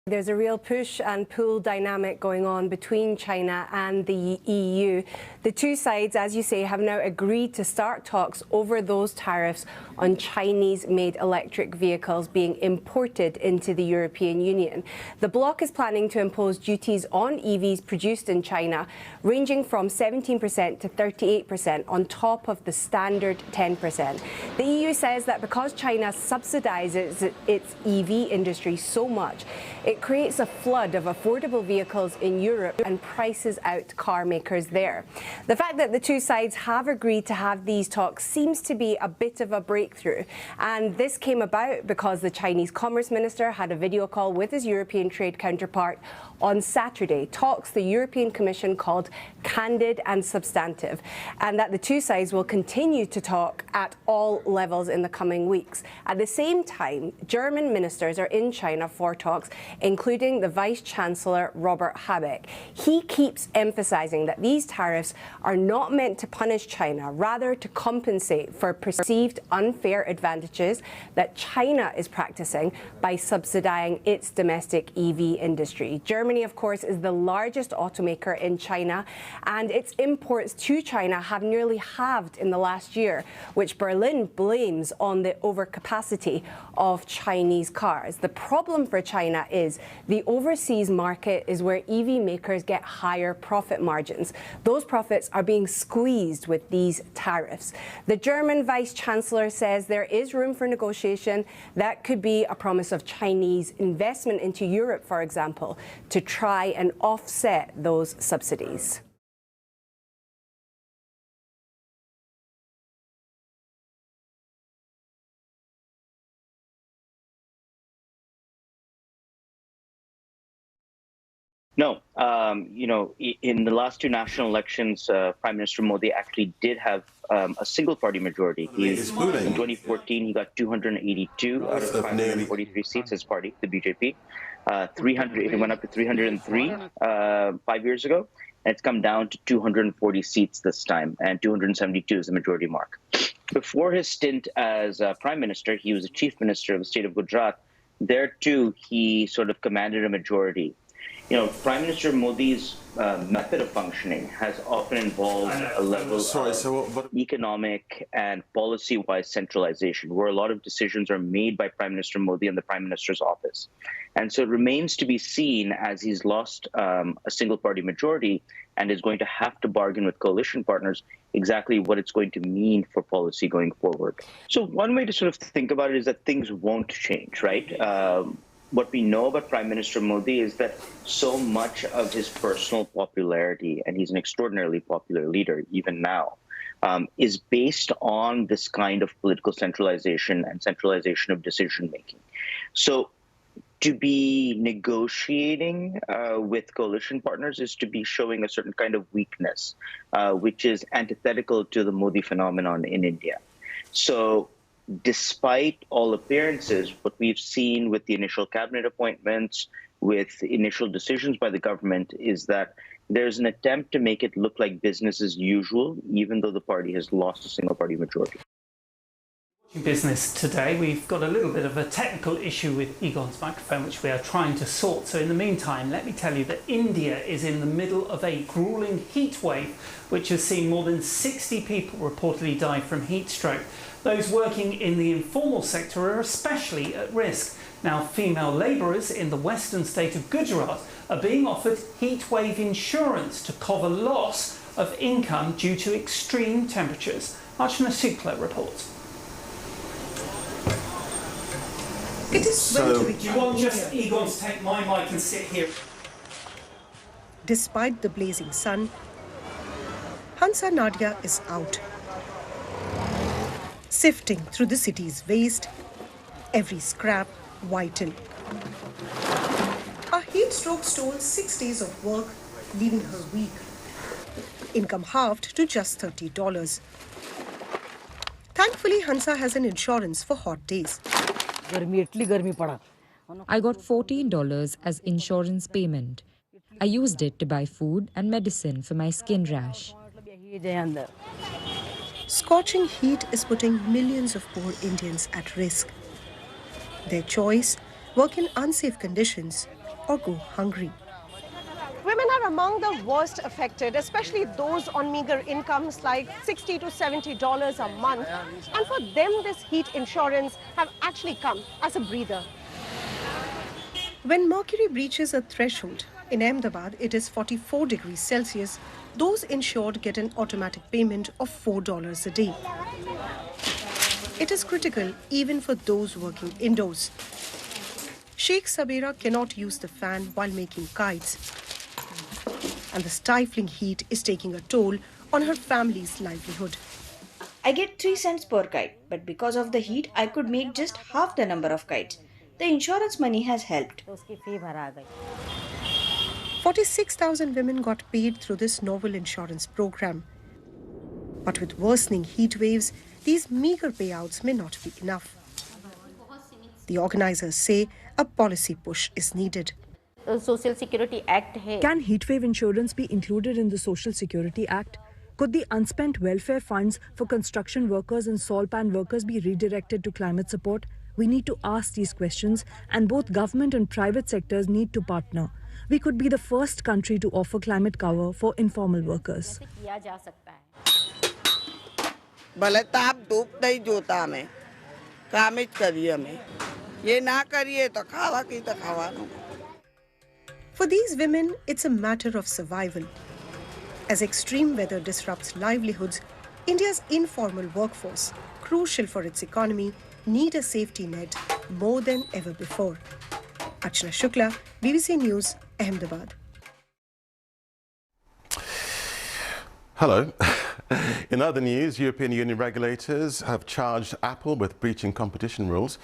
There's a real push and pull dynamic going on between China and the EU. The two sides, as you say, have now agreed to start talks over those tariffs on Chinese-made electric vehicles being imported into the European Union. The bloc is planning to impose duties on EVs produced in China, ranging from 17% to 38% on top of the standard 10%. The EU says that because China subsidizes its EV industry so much, it creates a flood of affordable vehicles in Europe and prices out car makers there. The fact that the two sides have agreed to have these talks seems to be a bit of a breakthrough. And this came about because the Chinese Commerce Minister had a video call with his European trade counterpart on Saturday, talks the European Commission called candid and substantive, and that the two sides will continue to talk at all levels in the coming weeks. At the same time, German ministers are in China for talks, including the Vice Chancellor Robert Habeck. He keeps emphasizing that these tariffs are not meant to punish China, rather to compensate for perceived unfair advantages that China is practicing by subsidizing its domestic EV industry. Germany, of course, is the largest automaker in China, and its imports to China have nearly halved in the last year, which Berlin blames on the overcapacity of Chinese cars. The problem for China is the overseas market is where EV makers get higher profit margins. Those profits are being squeezed with these tariffs. The German Vice Chancellor says there is room for negotiation. That could be a promise of Chinese investment into Europe, for example, to try and offset those subsidies. No, in the last two national elections, Prime Minister Modi actually did have a single-party majority. In 2014, he got 282 out of 543 seats, his party, the BJP. 300, it went up to 303 5 years ago, and it's come down to 240 seats this time, and 272 is the majority mark. Before his stint as Prime Minister, he was the Chief Minister of the state of Gujarat. There, too, he sort of commanded a majority. Prime Minister Modi's method of functioning has often involved a level of economic and policy-wise centralization, where a lot of decisions are made by Prime Minister Modi and the Prime Minister's office. And so it remains to be seen, as he's lost a single-party majority and is going to have to bargain with coalition partners, exactly what it's going to mean for policy going forward. So one way to sort of think about it is that things won't change, right? What we know about Prime Minister Modi is that so much of his personal popularity, and he's an extraordinarily popular leader even now, is based on this kind of political centralization and centralization of decision-making. So to be negotiating with coalition partners is to be showing a certain kind of weakness, which is antithetical to the Modi phenomenon in India. So despite all appearances, what we've seen with the initial cabinet appointments, with initial decisions by the government, is that there's an attempt to make it look like business as usual, even though the party has lost a single-party majority. Business today. We've got a little bit of a technical issue with Egon's microphone, which we are trying to sort. So in the meantime, let me tell you that India is in the middle of a grueling heat wave, which has seen more than 60 people reportedly die from heat stroke. Those working in the informal sector are especially at risk. Now, female labourers in the western state of Gujarat are being offered heat wave insurance to cover loss of income due to extreme temperatures. Archana Sukla reports. It is Do you want just Egon to take my mic and sit here? Despite the blazing sun, Hansa Nadia is out, sifting through the city's waste, every scrap vital. A heat stroke stole 6 days of work, leaving her weak. Income halved to just $30. Thankfully, Hansa has an insurance for hot days. I got $14 as insurance payment. I used it to buy food and medicine for my skin rash. Scorching heat is putting millions of poor Indians at risk. Their choice, work in unsafe conditions or go hungry. Women are among the worst affected, especially those on meager incomes like $60 to $70 a month. And for them, this heat insurance have actually come as a breather. When mercury breaches a threshold, in Ahmedabad it is 44 degrees Celsius, those insured get an automatic payment of $4 a day. It is critical even for those working indoors. Sheikh Sabira cannot use the fan while making kites. And the stifling heat is taking a toll on her family's livelihood. I get 3 cents per kite, but because of the heat, I could make just half the number of kites. The insurance money has helped. 46,000 women got paid through this novel insurance program. But with worsening heat waves, these meager payouts may not be enough. The organizers say a policy push is needed. Social Security Act hai. Can heatwave insurance be included in the Social Security Act? Could the unspent welfare funds for construction workers and salt pan workers be redirected to climate support? We need to ask these questions, and both government and private sectors need to partner. We could be the first country to offer climate cover for informal workers. For these women, it's a matter of survival. As extreme weather disrupts livelihoods, India's informal workforce, crucial for its economy, need a safety net more than ever before. Archana Shukla, BBC News, Ahmedabad. Hello. In other news, European Union regulators have charged Apple with breaching competition rules.